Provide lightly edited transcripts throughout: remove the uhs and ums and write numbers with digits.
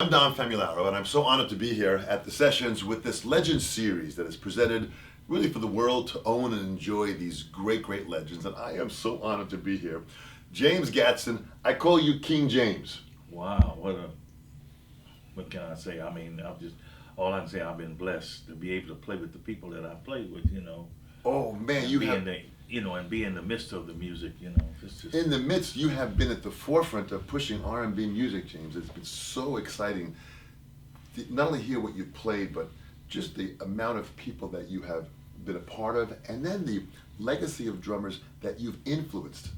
I'm Dom Famularo, and I'm so honored to be here at the sessions with this Legends series that is presented really for the world to own and enjoy these great, great legends. And I am so honored to be here. James Gadson, I call you King James. Wow, what can I say? I mean, all I can say, I've been blessed to be able to play with the people that I played with, Oh man, and you be have in and be in the midst of the music, It's just in the midst. You have been at the forefront of pushing R&B music, James. It's been so exciting to not only hear what you've played, but just the amount of people that you have been a part of, and then the legacy of drummers that you've influenced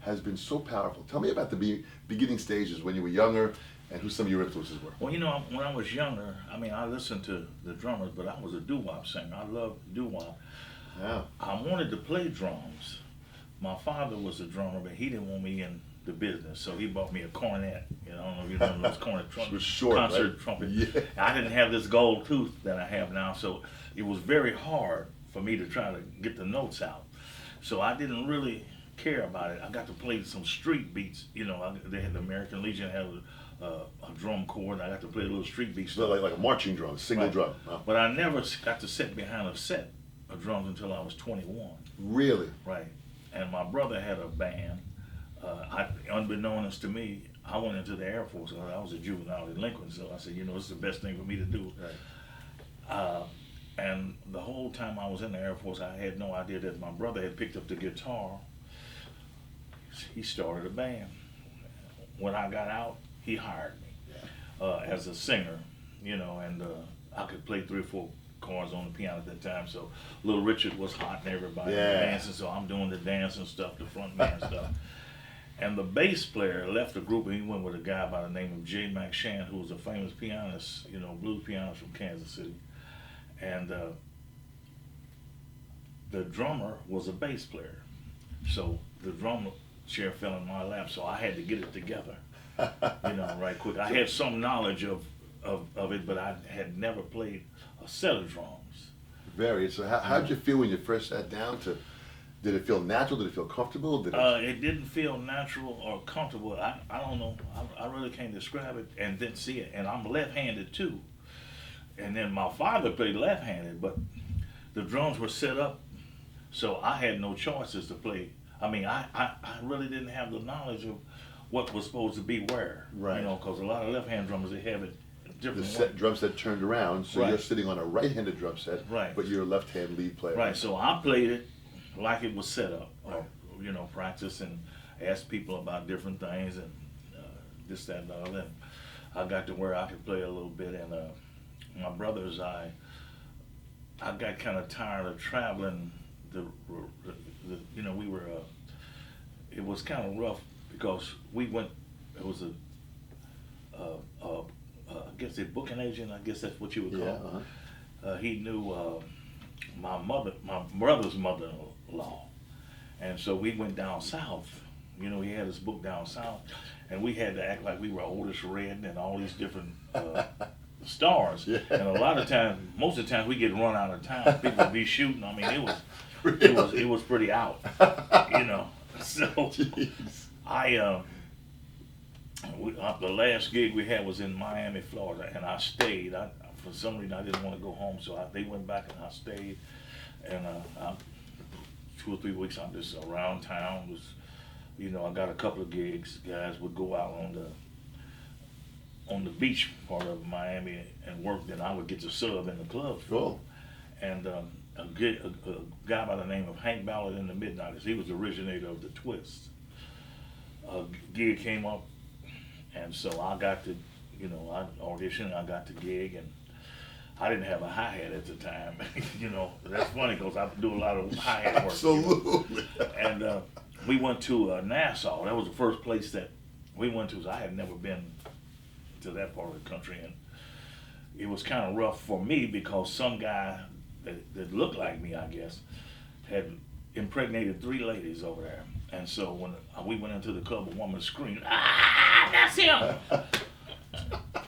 has been so powerful. Tell me about the beginning stages when you were younger, and who some of your influences were. Well, when I was younger, I mean, I listened to the drummers, but I was a doo-wop singer. I loved doo-wop. Yeah. I wanted to play drums. My father was a drummer, but he didn't want me in the business, so he bought me a cornet. I don't know if you remember those cornet It trumpets, was short, concert right? trumpet. Yeah. I didn't have this gold tooth that I have now, so it was very hard for me to try to get the notes out. So I didn't really care about it. I got to play some street beats. They had the American Legion had a drum corps, and I got to play a little street beat So stuff. like a marching drum, single Right. drum. Huh? But I never got to sit behind a set of drums until I was 21. Really? Right. And my brother had a band. Unbeknownst to me, I went into the Air Force. I was a juvenile delinquent, so I said, it's the best thing for me to do. Right. And the whole time I was in the Air Force, I had no idea that my brother had picked up the guitar. He started a band. When I got out, he hired me as a singer, and I could play 3 or 4 chords on the piano at that time. So Little Richard was hot and everybody was Yeah. dancing, so I'm doing the dancing stuff, the front man stuff. And the bass player left the group and he went with a guy by the name of J. Mac Shan, who was a famous pianist, blues pianist from Kansas City. And the drummer was a bass player. So the drum chair fell in my lap, so I had to get it together, right quick. I had some knowledge of it, but I had never played a set of drums. Very. So how did you feel when you first sat down to? Did it feel natural? Did it feel comfortable? It didn't feel natural or comfortable. I don't know. I really can't describe it and didn't see it. And I'm left-handed too. And then my father played left-handed, but the drums were set up, so I had no choices to play. I mean, I really didn't have the knowledge of what was supposed to be where. Right. Because a lot of left-hand drummers, they have it The different. drum set turned around, so Right. you're sitting on a right-handed drum set, Right. but you're a left-hand lead player. Right, so I played it like it was set up. Right. Practice and ask people about different things and this, that, and the other. And I got to where I could play a little bit. And my brothers, I got kind of tired of traveling. We were. It was kind of rough because we went. It was I guess a booking agent. I guess that's what you would call. Yeah. It. Uh-huh. He knew my brother's mother-in-law, and so we went down south. He had us booked down south, and we had to act like we were Otis Redding and all these different stars. Yeah. And a lot of times, most of the time, we get run out of town. People would be shooting. I mean, it was pretty out. So Jeez. the last gig we had was in Miami, Florida, and I stayed. For some reason, I didn't want to go home, so they went back and I stayed. And 2 or 3 weeks, I'm just around town. I got a couple of gigs. Guys would go out on the beach part of Miami and work. Then I would get to sub in the clubs. Cool. And a guy by the name of Hank Ballard in the Midnighters. He was the originator of the Twist. A gig came up, and so I got to, I auditioned. I got the gig, and I didn't have a hi-hat at the time. That's funny because I do a lot of hi-hat work. Absolutely. And we went to Nassau. That was the first place that we went to. I had never been to that part of the country, and it was kind of rough for me because some guy that looked like me, I guess, had impregnated 3 ladies over there. And so when we went into the club, a woman screamed, "Ah, that's him!"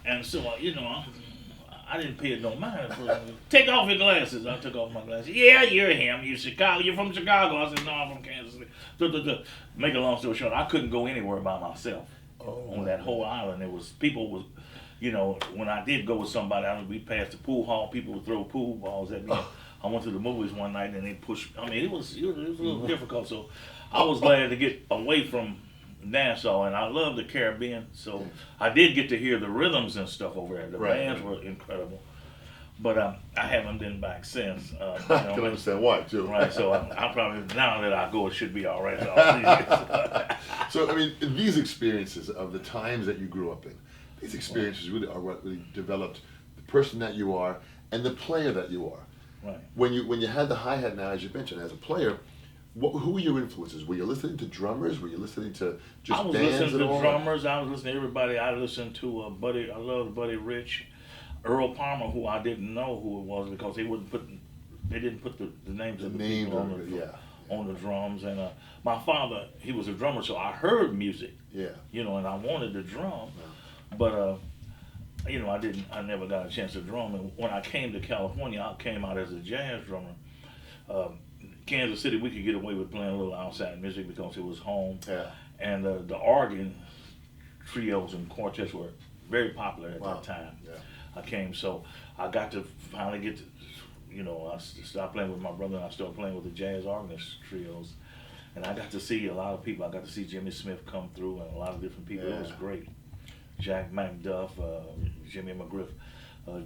And so, I didn't pay it no mind. Take off your glasses. I took off my glasses. Yeah, you're him. You're from Chicago. I said, no, I'm from Kansas City. Make a long story short, I couldn't go anywhere by myself. Oh, On that whole island, there was people was you know, when I did go with somebody, we passed the pool hall, people would throw pool balls at me. I went to the movies one night and they pushed. I mean, it was a little difficult. So I was glad to get away from dancehall, and I love the Caribbean. So I did get to hear the rhythms and stuff over there. The bands were incredible. But I haven't been back since. I can understand why, too. Right, so I probably, now that I go, it should be all right. So, I mean, these experiences of the times that you grew up in, these experiences really are what really developed the person that you are and the player that you are. Right. When you had the hi-hat now, as you mentioned, as a player, who were your influences? Were you listening to drummers? Were you listening to just I was bands listening to at all? drummers. I was listening to everybody. I listened to Buddy. I loved Buddy Rich. Earl Palmer, who I didn't know who it was because they didn't put the names of the people on the drums. And my father, he was a drummer, so I heard music. Yeah. You know, and I wanted to drum, but you know, I never got a chance to drum. And when I came to California, I came out as a jazz drummer. Kansas City, we could get away with playing a little outside music because it was home. Yeah. And the organ trios and quartets were very popular at that time. Yeah. I came, so I got to finally get to, you know, I stopped playing with my brother and I started playing with the jazz organist trios. And I got to see a lot of people. I got to see Jimmy Smith come through and a lot of different people. Yeah. It was great. Jack McDuff, Jimmy McGriff,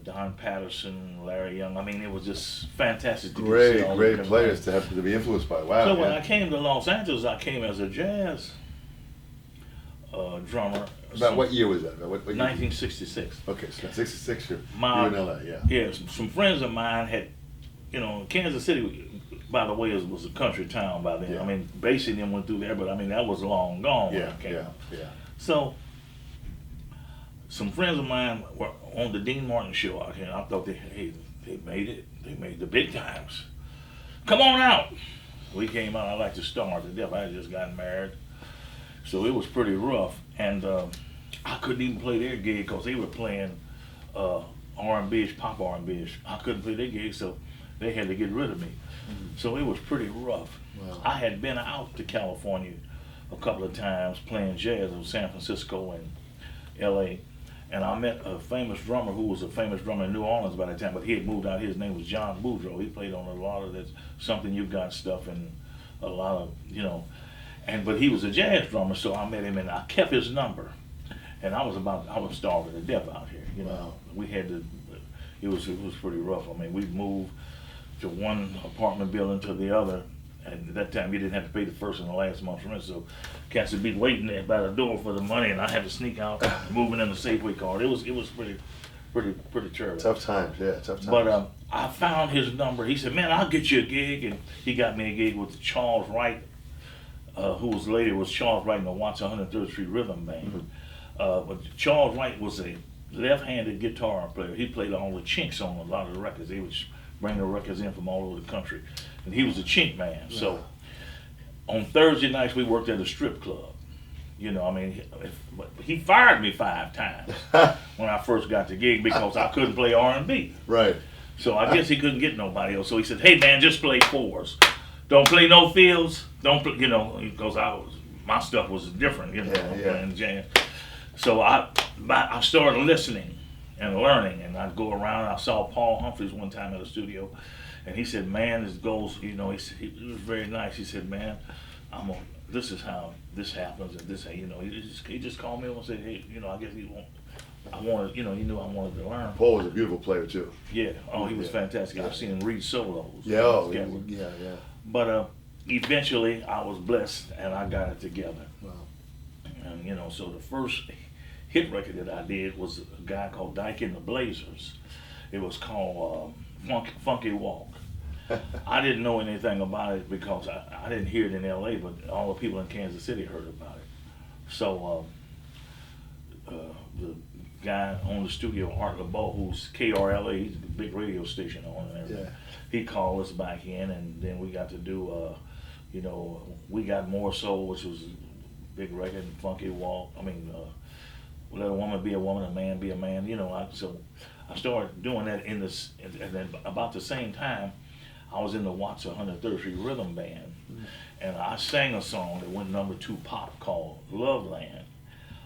Don Patterson, Larry Young. I mean, it was just fantastic to see all Great of players to be influenced by. Wow. So when I came to Los Angeles, I came as a jazz drummer. About what year was that? About what year? 1966. Okay, so 66 you're in LA, yeah. Yeah, some friends of mine had, you know, Kansas City, by the way, was a country town by then. Yeah. I mean, Basie then went through there, but I mean, that was long gone when I came out. So, some friends of mine were on the Dean Martin show out here, and I thought they made it. They made the big times. Come on out. We came out, I like to starve to death. I had just gotten married. So it was pretty rough. And I couldn't even play their gig because they were playing R&B-ish, pop R&B-ish. I couldn't play their gig, so they had to get rid of me. So it was pretty rough. Wow. I had been out to California a couple of times playing jazz in San Francisco and LA. And I met a famous drummer who was a famous drummer in New Orleans by that time, but he had moved out. His name was John Boudreaux. He played on a lot of that Something You Got stuff and a lot of, you know. But he was a jazz drummer, so I met him and I kept his number. And I was starving to death out here. You know, Wow. we had to. It was pretty rough. I mean, we moved to one apartment building to the other, and at that time you didn't have to pay the first and the last month's rent. So cats would be waiting there by the door for the money, and I had to sneak out, moving in the Safeway card. It was pretty terrible. Tough times, yeah, tough times. But I found his number. He said, "Man, I'll get you a gig," and he got me a gig with Charles Wright. Who was later was Charles Wright in the Watts 103rd Street Rhythm Band. But Charles Wright was a left-handed guitar player. He played all the chinks on a lot of the records. They would bring the records in from all over the country. And he was a chink man. Yeah. So on Thursday nights, we worked at a strip club. You know, I mean, he fired me 5 times when I first got the gig because I couldn't play R&B. Right. So I guess he couldn't get nobody else. So he said, "Hey man, just play 4s. Don't play no fields. Don't play," you know, because my stuff was different, you know, playing jazz. So I started listening and learning, and I'd go around. I saw Paul Humphreys one time at the studio, and he said, "Man, this goes," you know, he was very nice. He said, "Man, this is how this happens, and this, you know," he just called me and said, "Hey, you know, I guess I wanted, you know, he knew I wanted to learn." Paul was a beautiful player too. Yeah. Oh, he was fantastic. I've seen him read solos. Yeah. Yeah. But eventually, I was blessed, and I got it together. Wow. And you know, so the first hit record that I did was a guy called Dyke and the Blazers. It was called Funky Walk. I didn't know anything about it because I didn't hear it in LA, but all the people in Kansas City heard about it. So the guy on the studio, Art LeBeau, who's KRLA, he's a big radio station on and everything. Yeah. He called us back in, and then we got to do, you know, We Got More Soul, which was a big record, and Funky Walk. I mean, Let a Woman Be a Woman, a Man Be a Man. You know, so I started doing that and then about the same time, I was in the Watts 103rd Street Rhythm Band, and I sang a song that went #2 pop called Love Land,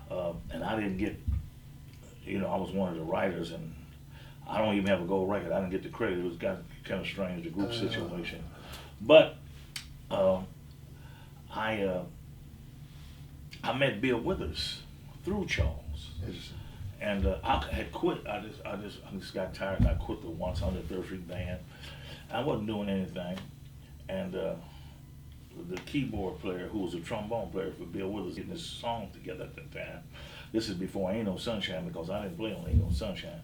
and I didn't get you know, I was one of the writers, and I don't even have a gold record. I didn't get the credit. It was kind of strange, the group situation. But I met Bill Withers through Charles, and I had quit. I just got tired, and I quit the Once 103rd Street Band. I wasn't doing anything, and the keyboard player, who was a trombone player for Bill Withers, getting this song together at that time. This is before Ain't No Sunshine, because I didn't play on Ain't No Sunshine.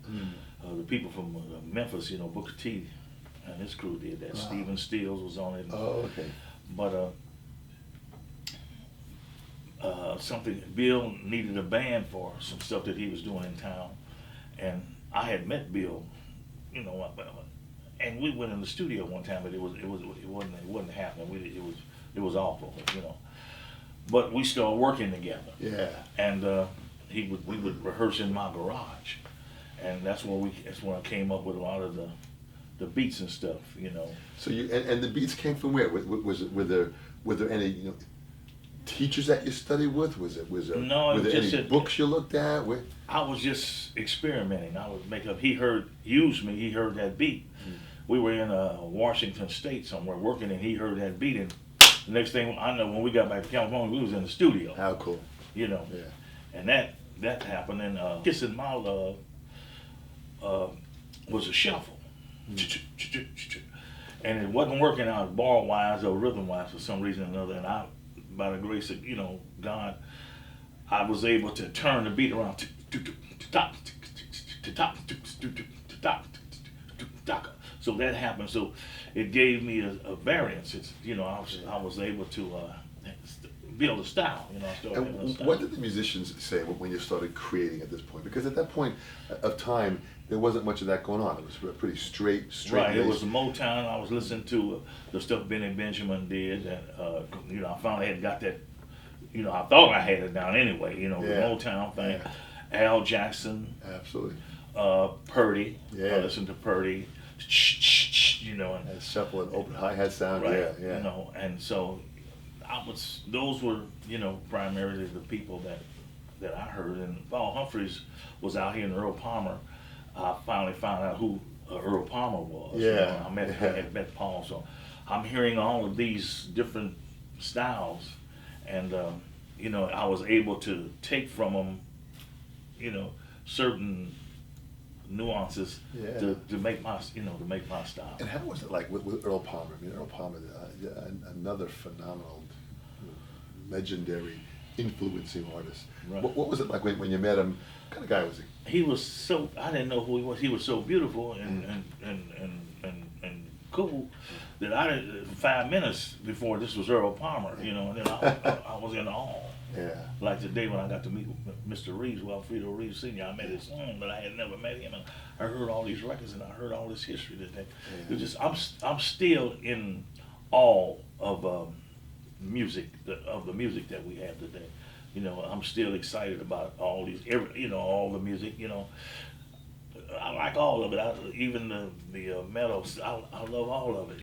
The people from Memphis, you know, Booker T and his crew did that. Stephen Stills was on it. Oh, okay. But something, Bill needed a band for some stuff that he was doing in town, and I had met Bill, you know, and we went in the studio one time, but it wasn't happening. It was awful, you know. But we started working together. Yeah. And we would rehearse in my garage, and that's when I came up with a lot of the beats and stuff, you know. So and the beats came from where? Were there any, you know, teachers that you studied with? Were there any books you looked at? I was just experimenting. I would make up. He heard that beat. We were in Washington State somewhere working, and he heard that beat, and the next thing I know, when we got back to California, we was in the studio. How cool. You know. Yeah. And that happened, and Kissing My Love was a shuffle. And it wasn't working out bar-wise or rhythm-wise for some reason or another, and I, by the grace of, you know, God, I was able to turn the beat around. So that happened. So it gave me a variance. It's, you know, I was able to build a style. You know, I started building a style. What did the musicians say when you started creating at this point? Because at that point of time, there wasn't much of that going on. It was pretty straight. Right. It was Motown. I was listening to the stuff Benny Benjamin did, and you know, I finally had got that. You know, I thought I had it down anyway. You know, the Motown thing. Yeah. Al Jackson. Absolutely. Purdy. Yeah. I listened to Purdy. You know, and shuffle and open hi-hat sound. Right. Yeah. You know, and so those were, you know, primarily the people that I heard. And Paul Humphreys was out here, and Earl Palmer. I finally found out who Earl Palmer was. Yeah. You know, I had met Paul, so I'm hearing all of these different styles, and you know, I was able to take from them, you know, certain nuances to make my style. And how was it like with Earl Palmer? I mean, Earl Palmer, another phenomenal, legendary, influencing artist. Right. What was it like when you met him? What kind of guy was he? He was so, I didn't know who he was. He was so beautiful and cool that 5 minutes before this was Earl Palmer, you know, and then I was in awe. Yeah. Like today when I got to meet Mr. Reeves, Alfredo Reeves Sr., I met his son, but I had never met him, and I heard all these records and I heard all this history today. Yeah. It just, I'm still in awe of music, of the music that we have today. You know, I'm still excited about all these, you know, all the music. You know, I like all of it. Even the metal. I love all of it.